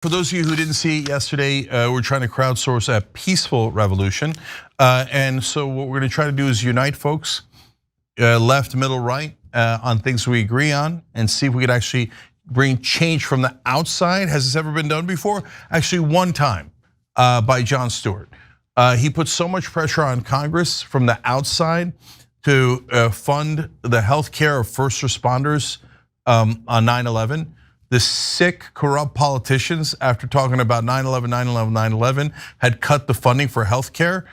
For those of you who didn't see it yesterday, we're trying to crowdsource a peaceful revolution. And so what we're gonna try to do is unite folks, left, middle, right, on things we agree on and see if we could actually bring change from the outside. Has this ever been done before? Actually, one time by Jon Stewart. He put so much pressure on Congress from the outside to fund the health care of first responders on 9/11. The sick, corrupt politicians, after talking about 9/11, 9/11, 9/11, had cut the funding for healthcare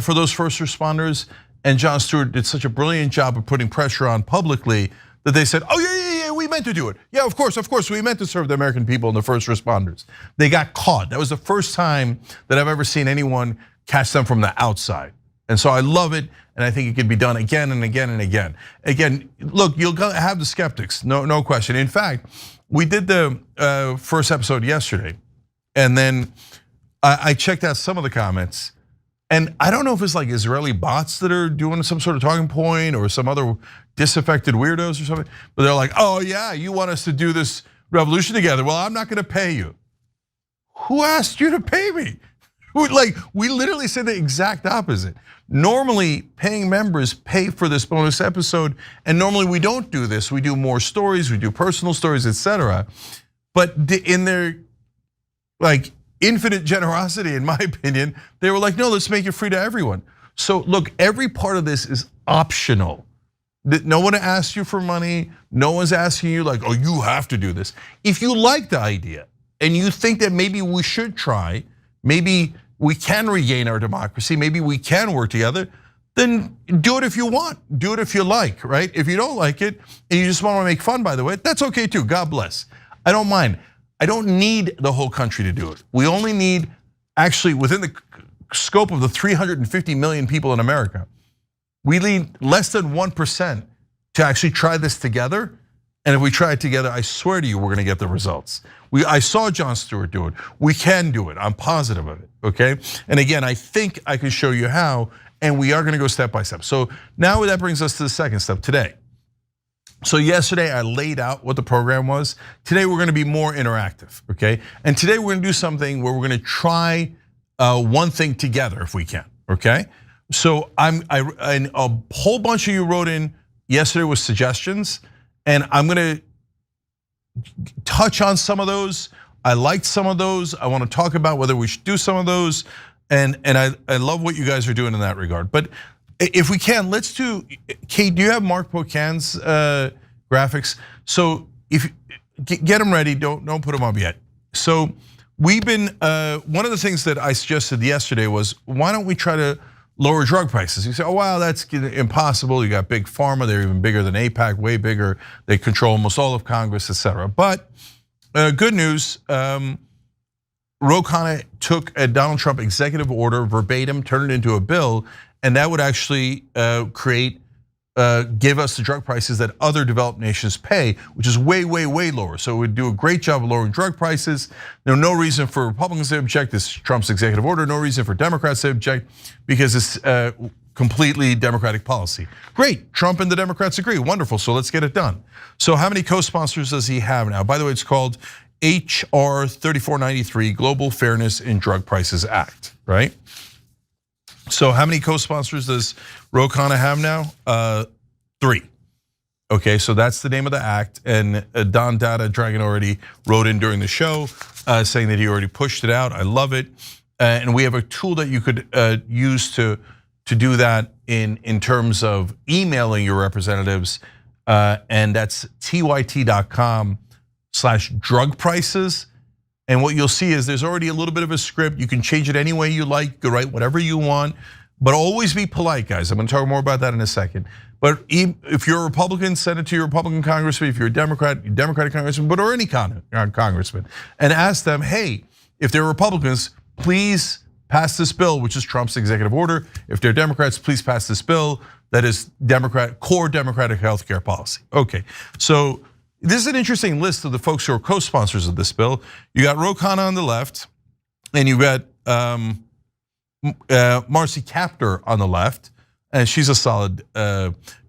for those first responders. And Jon Stewart did such a brilliant job of putting pressure on publicly that they said, oh yeah, we meant to do it. Yeah, of course, we meant to serve the American people and the first responders. They got caught. That was the first time that I've ever seen anyone catch them from the outside. And so I love it, and I think it could be done again and again and again. Again, look, you'll have the skeptics, no question. In fact, we did the first episode yesterday, and then I checked out some of the comments, and I don't know if it's like Israeli bots that are doing some sort of talking point or some other disaffected weirdos or something, but they're like, oh yeah, you want us to do this revolution together. Well, I'm not gonna pay you. Who asked you to pay me? Like, we literally said the exact opposite. Normally, paying members pay for this bonus episode, and normally we don't do this. We do more stories, we do personal stories, etc. But in their like infinite generosity, in my opinion, they were like, no, let's make it free to everyone. So look, every part of this is optional. No one asked you for money. No one's asking you like, oh, you have to do this. If you like the idea and you think that maybe we should try, maybe we can regain our democracy, maybe we can work together, then do it if you want, do it if you like, right? If you don't like it and you just want to make fun, by the way, that's okay too, God bless. I don't mind. I don't need the whole country to do it. We only need, actually within the scope of the 350 million people in America, we need less than 1% to actually try this together. And if we try it together, I swear to you, we're gonna get the results. I saw Jon Stewart do it. We can do it, I'm positive of it, okay? And again, I think I can show you how, and we are gonna go step by step. So now that brings us to the second step today. So yesterday I laid out what the program was. Today we're gonna be more interactive, okay? And today we're gonna do something where we're gonna try one thing together if we can, okay? So and a whole bunch of you wrote in yesterday with suggestions, and I'm gonna touch on some of those. I liked some of those. I want to talk about whether we should do some of those, and I love what you guys are doing in that regard. But if we can, let's do. Kate, do you have Mark Pocan's graphics? So if get them ready, don't put them up yet. So we've been one of the things that I suggested yesterday was, why don't we try to lower drug prices? You say, oh wow, that's impossible. You got big pharma, they're even bigger than AIPAC, way bigger. They control almost all of Congress, etc. But good news, Ro Khanna took a Donald Trump executive order verbatim, turned it into a bill, and that would actually give us the drug prices that other developed nations pay, which is way lower. So it would do a great job of lowering drug prices. There's no reason for Republicans to object. This is Trump's executive order. No reason for Democrats to object because it's completely Democratic policy. Great, Trump and the Democrats agree, wonderful, so let's get it done. So how many co-sponsors does he have now? By the way, it's called HR 3493, Global Fairness in Drug Prices Act, right? So how many co-sponsors does Ro Khanna have now? 3. Okay, so that's the name of the act, and Don Dada Dragon already wrote in during the show saying that he already pushed it out. I love it, and we have a tool that you could use to do that in terms of emailing your representatives, and that's tyt.com/drug prices. And what you'll see is there's already a little bit of a script. You can change it any way you like, you can write whatever you want, but always be polite, guys. I'm gonna talk more about that in a second. But if you're a Republican, send it to your Republican congressman. If you're a Democrat, Democratic congressman, or any congressman, and ask them, hey, if they're Republicans, please pass this bill, which is Trump's executive order. If they're Democrats, please pass this bill that is core Democratic healthcare policy. Okay, so this is an interesting list of the folks who are co-sponsors of this bill. You got Ro Khanna on the left, and you got Marcy Kaptur on the left, and she's a solid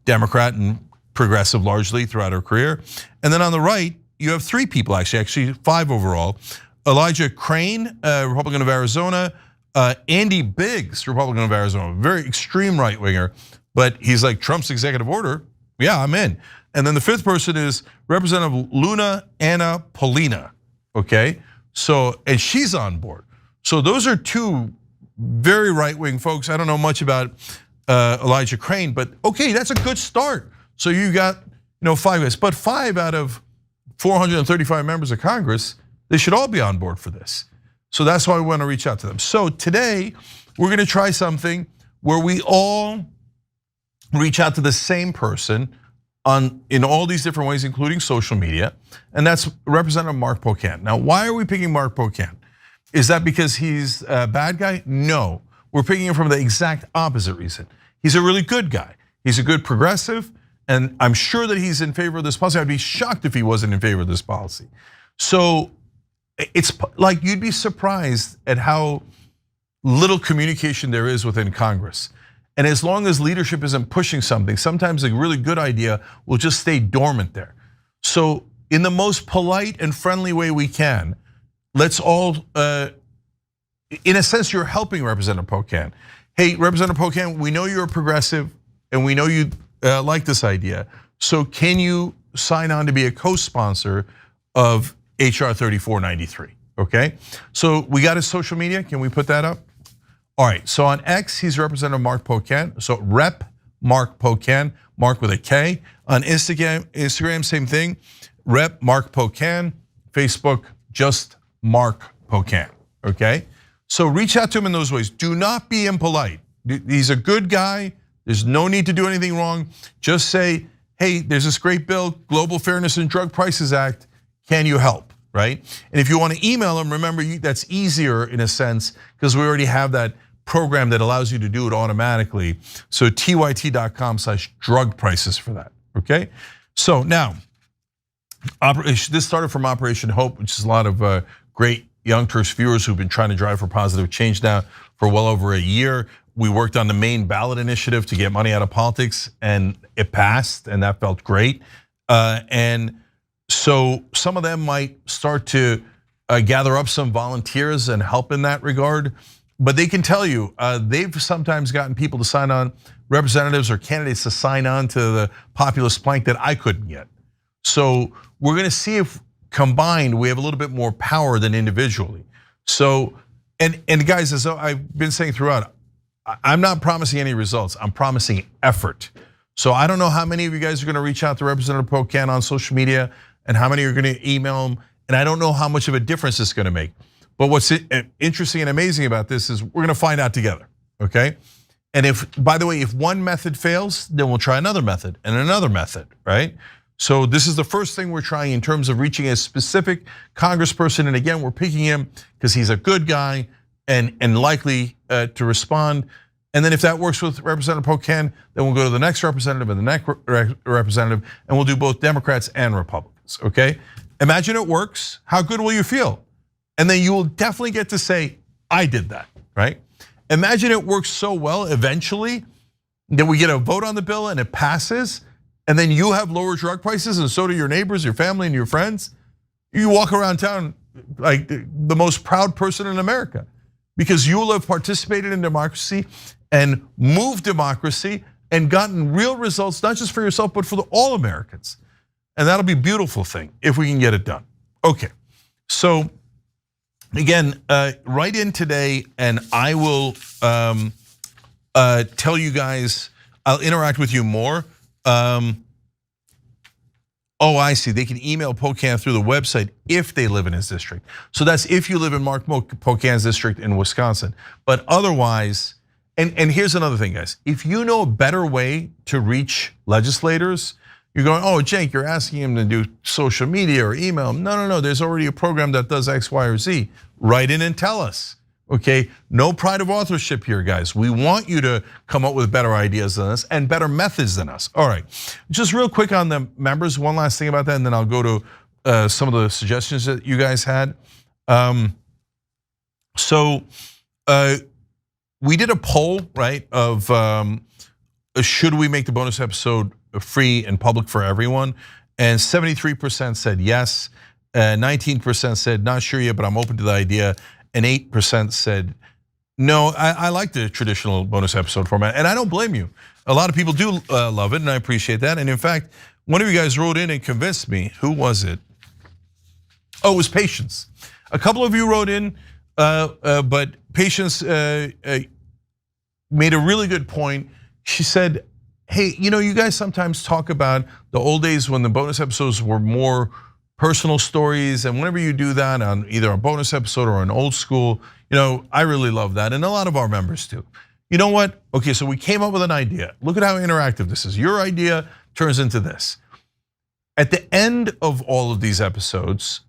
Democrat and progressive largely throughout her career. And then on the right, you have 3 people actually 5 overall. Elijah Crane, Republican of Arizona. Andy Biggs, Republican of Arizona, very extreme right winger, but he's like Trump's executive order. Yeah, I'm in. And then the fifth person is Representative Luna Anna Polina. Okay, so and she's on board. So those are two very right wing folks. I don't know much about Elijah Crane, but okay, that's a good start. So you got 5 guys, but 5 out of 435 members of Congress, they should all be on board for this. So that's why we want to reach out to them. So today we're going to try something where we all reach out to the same person in all these different ways, including social media, and that's Representative Mark Pocan. Now, why are we picking Mark Pocan? Is that because he's a bad guy? No, we're picking him from the exact opposite reason. He's a really good guy. He's a good progressive, and I'm sure that he's in favor of this policy. I'd be shocked if he wasn't in favor of this policy. So it's like you'd be surprised at how little communication there is within Congress. And as long as leadership isn't pushing something, sometimes a really good idea will just stay dormant there. So in the most polite and friendly way we can, let's all, in a sense, you're helping Representative Pocan. Hey, Representative Pocan, we know you're a progressive and we know you like this idea. So can you sign on to be a co-sponsor of HR 3493, okay? So we got his social media, can we put that up? All right, so on X, he's Representative Mark Pocan. So Rep Mark Pocan, Mark with a K. On Instagram, same thing, Rep Mark Pocan. Facebook, just Mark Pocan, okay? So reach out to him in those ways. Do not be impolite. He's a good guy. There's no need to do anything wrong. Just say, hey, there's this great bill, Global Fairness and Drug Prices Act. Can you help, right? And if you want to email him, remember that's easier in a sense because we already have that program that allows you to do it automatically. So tyt.com/drug prices for that, okay? So now, this started from Operation Hope, which is a lot of great Young Turks viewers who've been trying to drive for positive change now for well over a year. We worked on the main ballot initiative to get money out of politics and it passed and that felt great. And so some of them might start to gather up some volunteers and help in that regard. But they can tell you, they've sometimes gotten people to sign on, representatives or candidates to sign on to the populist plank that I couldn't get. So we're gonna see if combined we have a little bit more power than individually. So, and guys, as I've been saying throughout, I'm not promising any results, I'm promising effort. So I don't know how many of you guys are gonna reach out to Representative Pocan on social media and how many are gonna email him, and I don't know how much of a difference it's gonna make. But what's interesting and amazing about this is we're gonna find out together, okay? And if, by the way, if one method fails, then we'll try another method and another method, right? So this is the first thing we're trying in terms of reaching a specific congressperson, and again, we're picking him because he's a good guy and likely to respond. And then if that works with Representative Pocan, then we'll go to the next representative and the next representative, and we'll do both Democrats and Republicans, okay? Imagine it works, how good will you feel? And then you will definitely get to say, I did that, right? Imagine it works so well eventually that we get a vote on the bill and it passes, and then you have lower drug prices and so do your neighbors, your family, and your friends. You walk around town like the most proud person in America because you will have participated in democracy and moved democracy and gotten real results, not just for yourself, but for all Americans. And that'll be a beautiful thing if we can get it done. Okay, so again, write in today and I will tell you guys, I'll interact with you more. Oh, I see, they can email Pocan through the website if they live in his district. So that's if you live in Mark Pocan's district in Wisconsin. But otherwise, and here's another thing, guys. If you know a better way to reach legislators, you're going, oh, Jake, you're asking him to do social media or email. No, there's already a program that does X, Y, or Z. Write in and tell us, okay? No pride of authorship here, guys. We want you to come up with better ideas than us and better methods than us. All right, just real quick on the members, one last thing about that, and then I'll go to some of the suggestions that you guys had. So we did a poll, right, of should we make the bonus episode free and public for everyone? And 73% said yes. 19% said not sure yet, but I'm open to the idea, and 8% said no, I like the traditional bonus episode format, and I don't blame you. A lot of people do love it, and I appreciate that. And in fact, one of you guys wrote in and convinced me. Who was it? Oh, it was Patience. A couple of you wrote in, but Patience made a really good point. She said, hey, you guys sometimes talk about the old days when the bonus episodes were more personal stories, and whenever you do that on either a bonus episode or an old school, I really love that, and a lot of our members do. You know what? Okay, so we came up with an idea. Look at how interactive this is. Your idea turns into this. At the end of all of these episodes,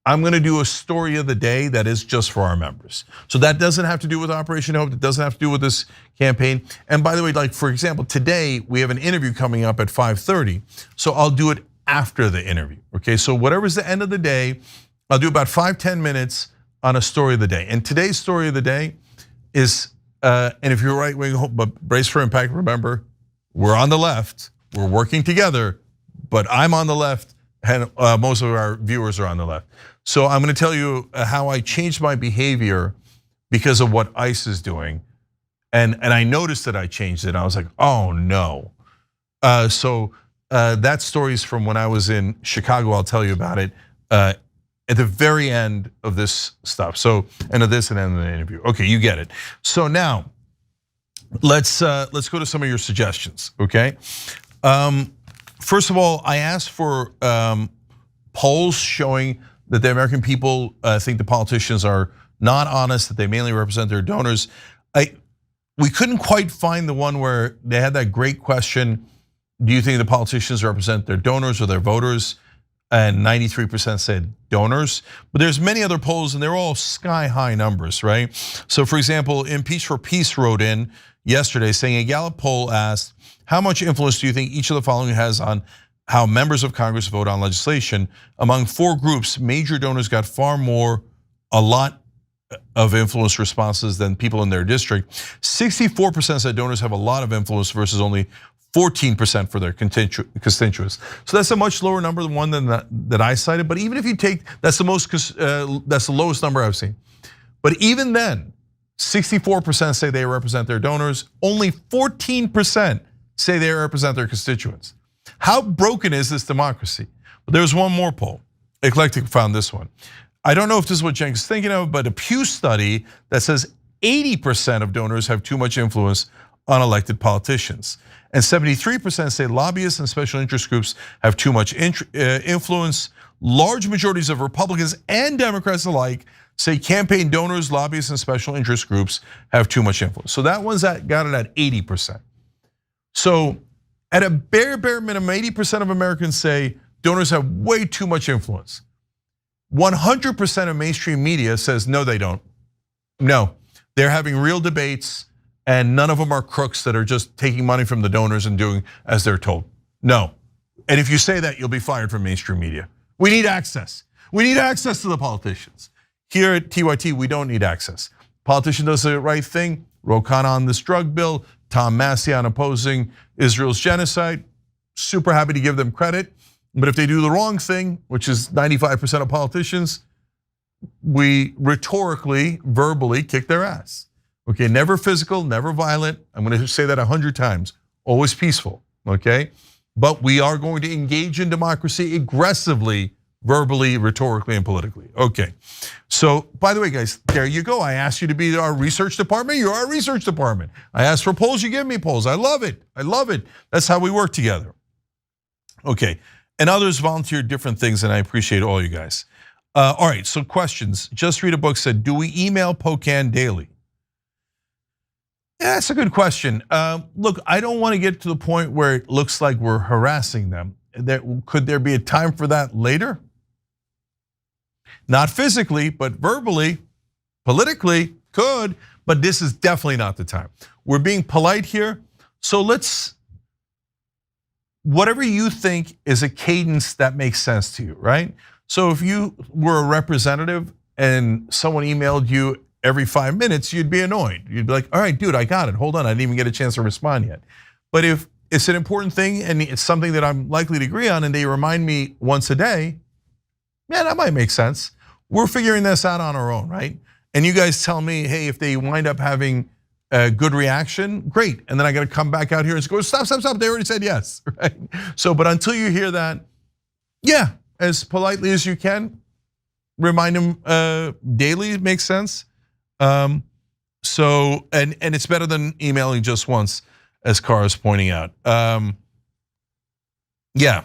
I'm gonna do a story of the day that is just for our members. So that doesn't have to do with Operation Hope, that doesn't have to do with this campaign. And by the way, like for example, today we have an interview coming up at 5:30, so I'll do it after the interview, okay? So whatever's the end of the day, I'll do about 5-10 minutes on a story of the day. And today's story of the day is, and if you're right wing, but brace for impact, remember, we're on the left, we're working together, but I'm on the left, and most of our viewers are on the left. So I'm gonna tell you how I changed my behavior because of what ICE is doing. And I noticed that I changed it, I was like, oh no. That story is from when I was in Chicago, I'll tell you about it at the very end of this stuff. So, end of this and end of the interview. Okay, you get it. So now, let's go to some of your suggestions, okay? First of all, I asked for polls showing that the American people think the politicians are not honest, that they mainly represent their donors. We couldn't quite find the one where they had that great question, do you think the politicians represent their donors or their voters? And 93% said donors, but there's many other polls and they're all sky high numbers, right? So for example, Impeach for Peace wrote in yesterday saying a Gallup poll asked, how much influence do you think each of the following has on how members of Congress vote on legislation? Among 4 groups, major donors got a lot of influence responses than people in their district. 64% said donors have a lot of influence versus only 14% for their constituents. So that's a much lower number than one that I cited. But even if you take, that's the lowest number I've seen. But even then, 64% say they represent their donors. Only 14% say they represent their constituents. How broken is this democracy? But there's one more poll. Eclectic found this one. I don't know if this is what Cenk is thinking of, but a Pew study that says 80% of donors have too much influence on elected politicians. And 73% say lobbyists and special interest groups have too much influence. Large majorities of Republicans and Democrats alike say campaign donors, lobbyists, and special interest groups have too much influence. So that one's got it at 80%. So at a bare minimum, 80% of Americans say donors have way too much influence. 100% of mainstream media says no, they don't. No, they're having real debates. And none of them are crooks that are just taking money from the donors and doing as they're told. No, and if you say that, you'll be fired from mainstream media. We need access. We need access to the politicians. Here at TYT, we don't need access. Politician does the right thing. Ro Khanna on this drug bill, Tom Massey on opposing Israel's genocide. Super happy to give them credit. But if they do the wrong thing, which is 95% of politicians, we rhetorically, verbally kick their ass. Okay, never physical, never violent. I'm gonna say that 100 times, always peaceful, okay? But we are going to engage in democracy aggressively, verbally, rhetorically, and politically. Okay, so by the way, guys, there you go. I asked you to be our research department, you're our research department. I asked for polls, you give me polls. I love it, I love it. That's how we work together. Okay, and others volunteered different things and I appreciate all you guys. All right, so questions. Just Read a Book said, do we email Pocan daily? Yeah, that's a good question. Look, I don't want to get to the point where it looks like we're harassing them. Could there be a time for that later? Not physically, but verbally, politically, could, but this is definitely not the time. We're being polite here, so whatever you think is a cadence that makes sense to you, right? So if you were a representative and someone emailed you every 5 minutes, you'd be annoyed. You'd be like, all right, dude, I got it, hold on, I didn't even get a chance to respond yet. But if it's an important thing and it's something that I'm likely to agree on and they remind me once a day, Yeah, that might make sense. We're figuring this out on our own, right? And you guys tell me, hey, if they wind up having a good reaction, great. And then I got to come back out here and go, stop. They already said yes, right? So, but until you hear that, yeah, as politely as you can, remind them daily. It makes sense. So, and it's better than emailing just once, as Cara is pointing out. Yeah.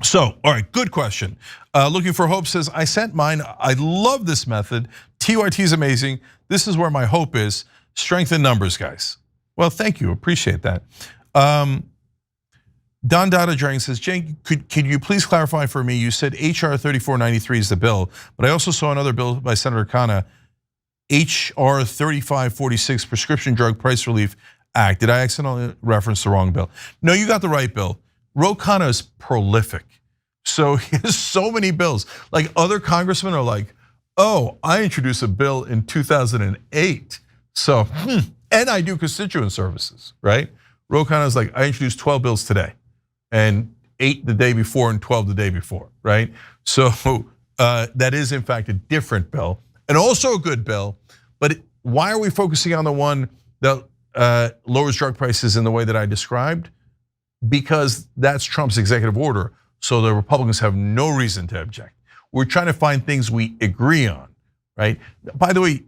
So, all right, good question. Looking for Hope says, I sent mine. I love this method. TYT is amazing. This is where my hope is. Strength in numbers, guys. Well, thank you, appreciate that. Don Dada Drain says, Jane, could you please clarify for me? You said HR 3493 is the bill, but I also saw another bill by Senator Khanna, HR 3546, Prescription Drug Price Relief Act. Did I accidentally reference the wrong bill? No, you got the right bill. Ro Khanna is prolific. So he has so many bills. Like other congressmen are like, oh, I introduced a bill in 2008. So, and I do constituent services, right? Ro Khanna is like, I introduced 12 bills today and 8 the day before and 12 the day before, right? So that is in fact a different bill and also a good bill. But why are we focusing on the one that lowers drug prices in the way that I described? Because that's Trump's executive order. So the Republicans have no reason to object. We're trying to find things we agree on, right? By the way,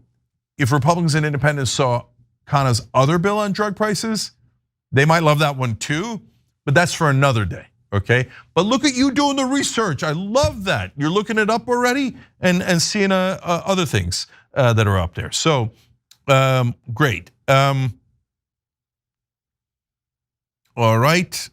if Republicans and independents saw Khanna's other bill on drug prices, they might love that one too, but that's for another day, okay? But look at you doing the research. I love that. You're looking it up already and seeing other things that are up there. So great. All right.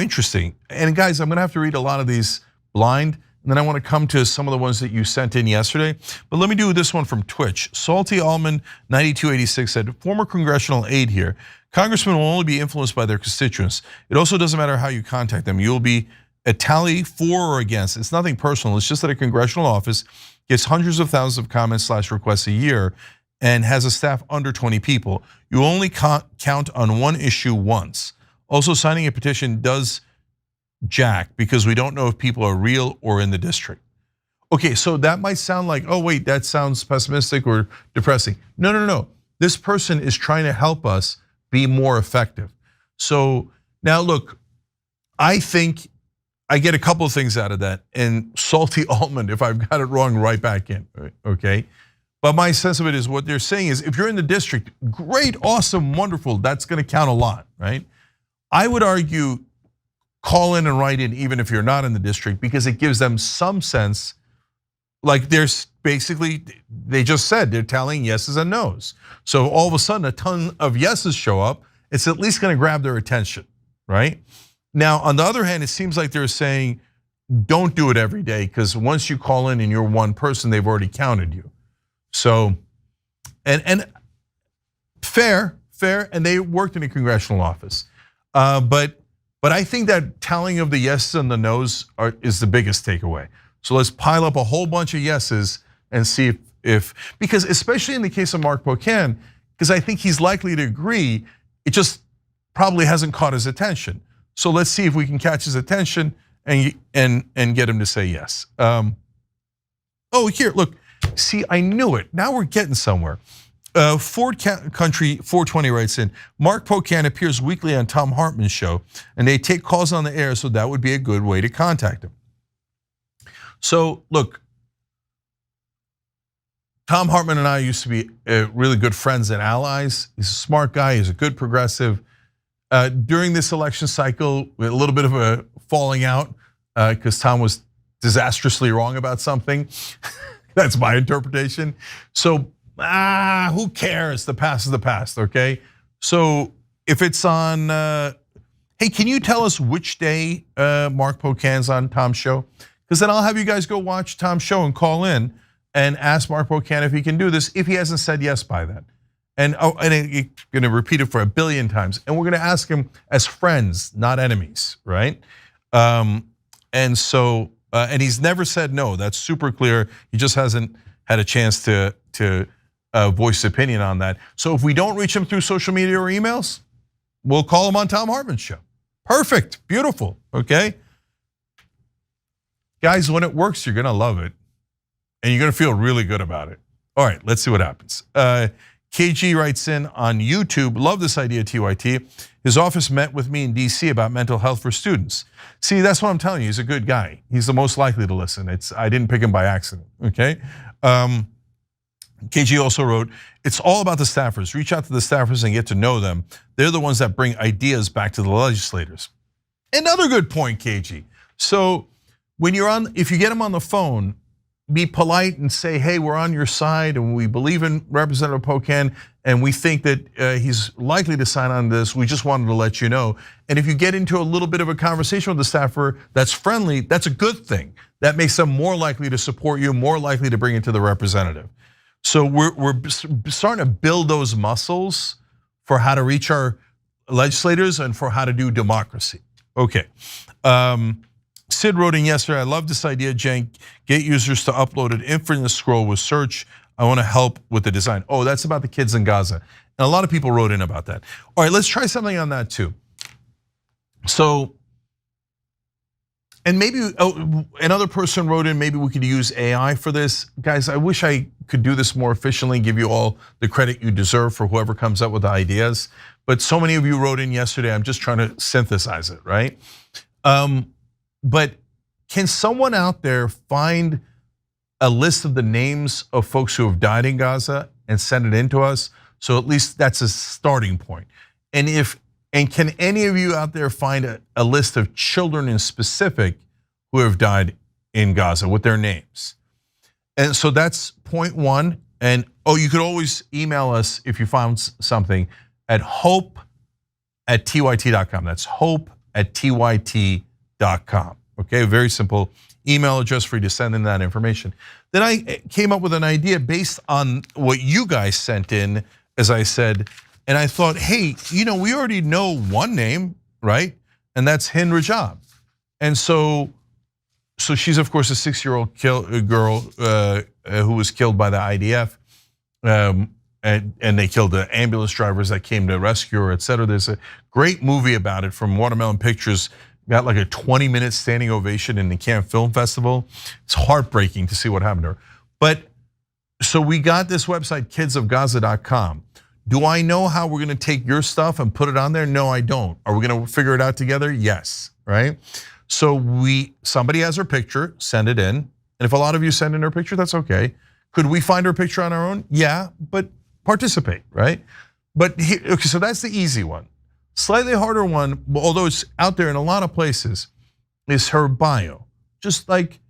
Interesting. And guys, I'm gonna have to read a lot of these blind, and then I want to come to some of the ones that you sent in yesterday. But let me do this one from Twitch. Salty Almond 9286 said, former congressional aide here. Congressmen will only be influenced by their constituents. It also doesn't matter how you contact them. You'll be a tally for or against. It's nothing personal. It's just that a congressional office gets hundreds of thousands of comments / requests a year and has a staff under 20 people. You only count on one issue once. Also, signing a petition does jack because we don't know if people are real or in the district. Okay, so that might sound like, oh wait, that sounds pessimistic or depressing. No. This person is trying to help us be more effective. So now look, I think I get a couple of things out of that, and Salty Almond, if I've got it wrong, right back in, okay? But my sense of it is what they're saying is if you're in the district, great, awesome, wonderful, that's gonna count a lot, right? I would argue call in and write in even if you're not in the district because it gives them some sense, like there's basically, they just said they're telling yeses and nos. So all of a sudden a ton of yeses show up, it's at least gonna grab their attention, right? Now, on the other hand, it seems like they're saying don't do it every day because once you call in and you're one person, they've already counted you. So, and fair, and they worked in a congressional office. But I think that tallying of the yeses and the nos is the biggest takeaway. So let's pile up a whole bunch of yeses and see if because especially in the case of Mark Pocan, because I think he's likely to agree, it just probably hasn't caught his attention. So let's see if we can catch his attention and get him to say yes. Oh, here, look. See, I knew it. Now we're getting somewhere. Ford Country 420 writes in, Mark Pocan appears weekly on Tom Hartman's show, and they take calls on the air, so that would be a good way to contact him. So look, Tom Hartman and I used to be really good friends and allies. He's a smart guy, he's a good progressive. During this election cycle, we had a little bit of a falling out because Tom was disastrously wrong about something. That's my interpretation. So, who cares? The past is the past, okay? So if it's on, hey, can you tell us which day Mark Pocan's on Tom's show? Because then I'll have you guys go watch Tom's show and call in and ask Mark Pocan if he can do this, if he hasn't said yes by then. And I'm gonna repeat it for 1 billion times. And we're gonna ask him as friends, not enemies, right? And so, and he's never said no, that's super clear. He just hasn't had a chance to voice his opinion on that. So if we don't reach him through social media or emails, we'll call him on Tom Hartman's show. Perfect, beautiful, okay? Guys, when it works, you're gonna love it. And you're gonna feel really good about it. All right, let's see what happens. KG writes in on YouTube, love this idea, TYT. His office met with me in DC about mental health for students. See, that's what I'm telling you, he's a good guy. He's the most likely to listen. I didn't pick him by accident, okay? KG also wrote, it's all about the staffers. Reach out to the staffers and get to know them. They're the ones that bring ideas back to the legislators. Another good point, KG. So when if you get them on the phone, be polite and say, hey, we're on your side and we believe in Representative Pocan and we think that he's likely to sign on this. We just wanted to let you know. And if you get into a little bit of a conversation with the staffer that's friendly, that's a good thing. That makes them more likely to support you, more likely to bring it to the representative. So we're starting to build those muscles for how to reach our legislators and for how to do democracy. Okay. Sid wrote in yesterday, I love this idea, Jen. Get users to upload an infinite scroll with search. I want to help with the design. Oh, that's about the kids in Gaza. And a lot of people wrote in about that. All right, let's try something on that too. So, and maybe another person wrote in, maybe we could use AI for this. Guys, I wish I could do this more efficiently, give you all the credit you deserve for whoever comes up with the ideas. But so many of you wrote in yesterday, I'm just trying to synthesize it, right? But can someone out there find a list of the names of folks who have died in Gaza and send it in to us? So at least that's a starting point. And can any of you out there find a list of children in specific who have died in Gaza with their names? And so that's point one. And you could always email us if you found something at hope@tyt.com. That's hope@tyt.com. Okay, very simple email address for you to send in that information. Then I came up with an idea based on what you guys sent in, as I said, and I thought, hey, we already know one name, right? And that's Hind Rajab. And so she's of course a 6-year-old girl who was killed by the IDF, and they killed the ambulance drivers that came to rescue her, et cetera. There's a great movie about it from Watermelon Pictures. Got like a 20-minute standing ovation in the Cannes Film Festival. It's heartbreaking to see what happened to her. But so we got this website, kidsofgaza.com. Do I know how we're gonna take your stuff and put it on there? No, I don't. Are we gonna figure it out together? Yes, right? So somebody has her picture, send it in. And if a lot of you send in her picture, that's okay. Could we find her picture on our own? Yeah, but participate, right? But okay, so that's the easy one. Slightly harder one, although it's out there in a lot of places, is her bio. Just like,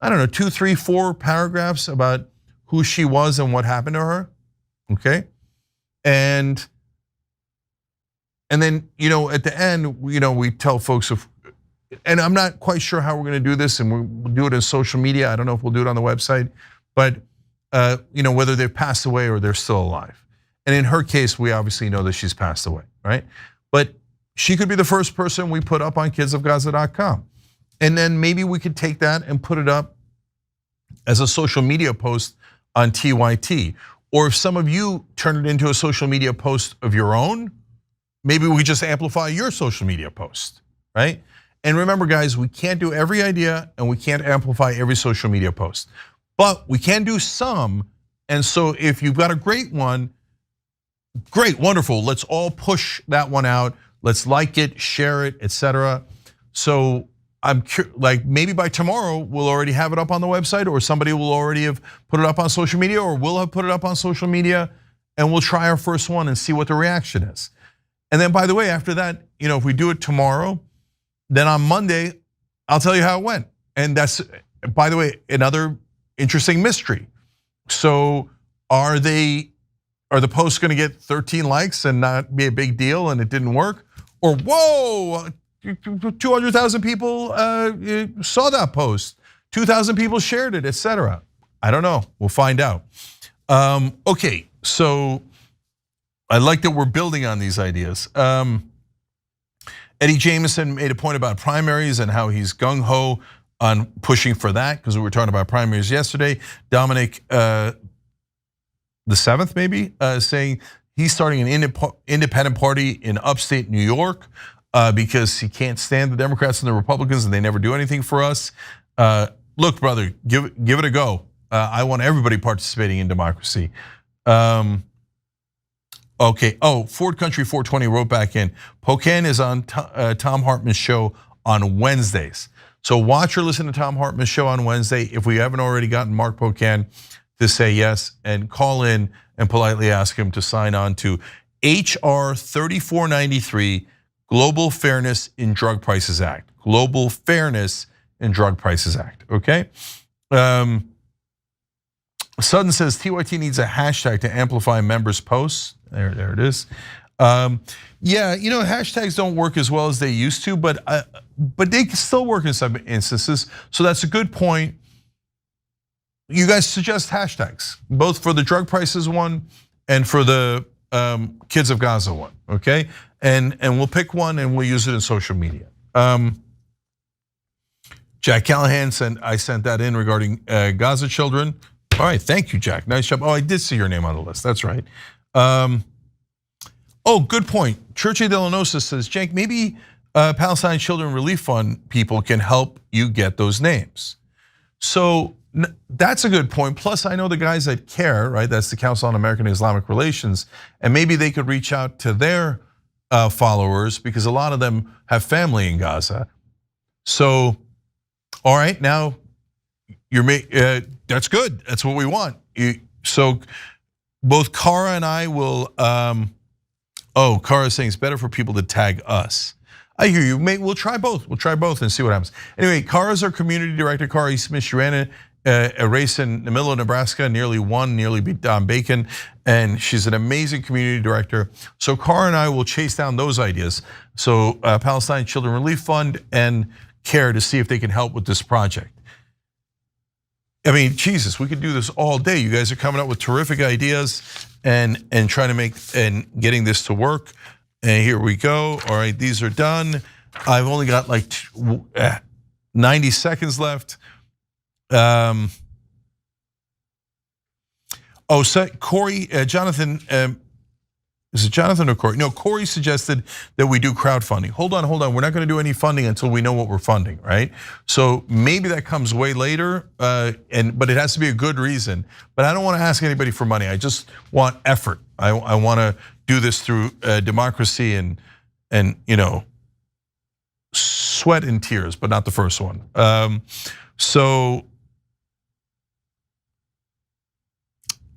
I don't know, 2, 3, 4 paragraphs about who she was and what happened to her, okay? And then, at the end, we tell folks, and I'm not quite sure how we're gonna do this, and we'll do it in social media. I don't know if we'll do it on the website, but whether they've passed away or they're still alive. And in her case, we obviously know that she's passed away, right? But she could be the first person we put up on kidsofgaza.com. And then maybe we could take that and put it up as a social media post on TYT. Or if some of you turn it into a social media post of your own, maybe we just amplify your social media post, right? And remember guys, we can't do every idea and we can't amplify every social media post. But we can do some, and so if you've got a great one, great, wonderful, let's all push that one out. Let's like it, share it, etc. So I'm like, maybe by tomorrow we'll already have it up on the website, or somebody will already have put it up on social media, or we'll have put it up on social media, and we'll try our first one and see what the reaction is. And then by the way, after that, if we do it tomorrow, then on Monday, I'll tell you how it went. And that's, by the way, another interesting mystery. So are the posts gonna get 13 likes and not be a big deal and it didn't work? Or whoa, 200,000 people saw that post, 2,000 people shared it, etc. I don't know, we'll find out. Okay, so I like that we're building on these ideas. Eddie Jameson made a point about primaries and how he's gung-ho on pushing for that, because we were talking about primaries yesterday. Dominic the 7th maybe, saying he's starting an independent party in upstate New York. because he can't stand the Democrats and the Republicans, and they never do anything for us. Look, brother, give it a go. I want everybody participating in democracy. Okay. Oh, Ford Country 420 wrote back in. Pocan is on Tom Hartman's show on Wednesdays. So watch or listen to Tom Hartman's show on Wednesday. If we haven't already gotten Mark Pocan to say yes, and call in and politely ask him to sign on to HR 3493, Global Fairness in Drug Prices Act. Global Fairness in Drug Prices Act, okay? Sutton says TYT needs a hashtag to amplify members' posts. There it is. Yeah, hashtags don't work as well as they used to, but they can still work in some instances. So that's a good point. You guys suggest hashtags, both for the drug prices one and for the Kids of Gaza one, okay? And we'll pick one and we'll use it in social media. Jack Callahan I sent that in regarding Gaza children. All right, thank you, Jack. Nice job. Oh, I did see your name on the list. That's right. Oh, good point. Church of Delanosa says, Cenk, maybe Palestine Children Relief Fund people can help you get those names. So that's a good point. Plus, I know the guys at CARE, right? That's the Council on American Islamic Relations, and maybe they could reach out to their followers because a lot of them have family in Gaza. So, all right, now that's good. That's what we want. So both Kara and I will. Kara's saying it's better for people to tag us. I hear you. We'll try both. We'll try both and see what happens. Anyway, Kara's our community director. Kara Smith. She ran a race in the middle of Nebraska, nearly beat Don Bacon, and she's an amazing community director. So Kara and I will chase down those ideas. So Palestine Children Relief Fund and CARE to see if they can help with this project. I mean, Jesus, we could do this all day. You guys are coming up with terrific ideas and trying to make and getting this to work. And here we go. All right, these are done. I've only got like 90 seconds left. Corey, Jonathan, is it Jonathan or Corey? No, Corey suggested that we do crowdfunding. Hold on. We're not going to do any funding until we know what we're funding, right? So maybe that comes way later, but it has to be a good reason. But I don't want to ask anybody for money. I just want effort. I want to do this through democracy and sweat and tears, but not the first one.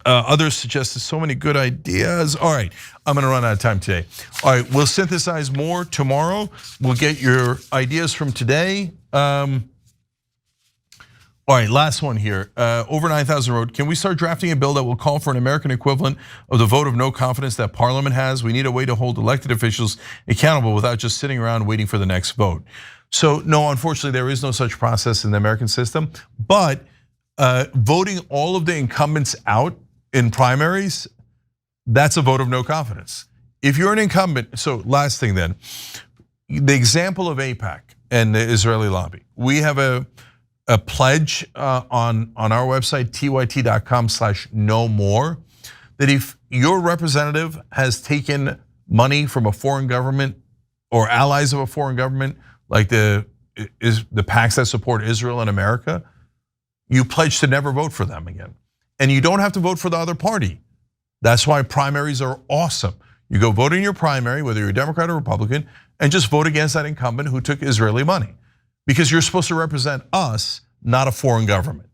Others suggested so many good ideas. All right, I'm gonna run out of time today. All right, we'll synthesize more tomorrow. We'll get your ideas from today. All right, last one here. Over 9,000 wrote, can we start drafting a bill that will call for an American equivalent of the vote of no confidence that Parliament has? We need a way to hold elected officials accountable without just sitting around waiting for the next vote. So no, unfortunately, there is no such process in the American system, but voting all of the incumbents out in primaries, that's a vote of no confidence. If you're an incumbent, so last thing then, the example of AIPAC and the Israeli lobby, we have a pledge on our website, tyt.com/no-more, that if your representative has taken money from a foreign government or allies of a foreign government, like the PACs that support Israel and America, you pledge to never vote for them again. And you don't have to vote for the other party. That's why primaries are awesome. You go vote in your primary, whether you're a Democrat or Republican, and just vote against that incumbent who took Israeli money. Because you're supposed to represent us, not a foreign government.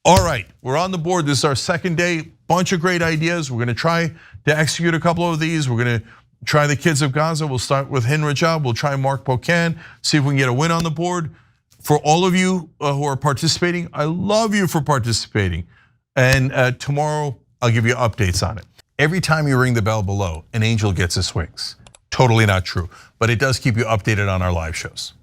All right, we're on the board. This is our second day. Bunch of great ideas. We're gonna try to execute a couple of these. We're gonna try the Kids of Gaza. We'll start with Hin Rajab. We'll try Mark Pocan, see if we can get a win on the board. For all of you who are participating, I love you for participating. And tomorrow, I'll give you updates on it. Every time you ring the bell below, an angel gets his wings. Totally not true, but it does keep you updated on our live shows.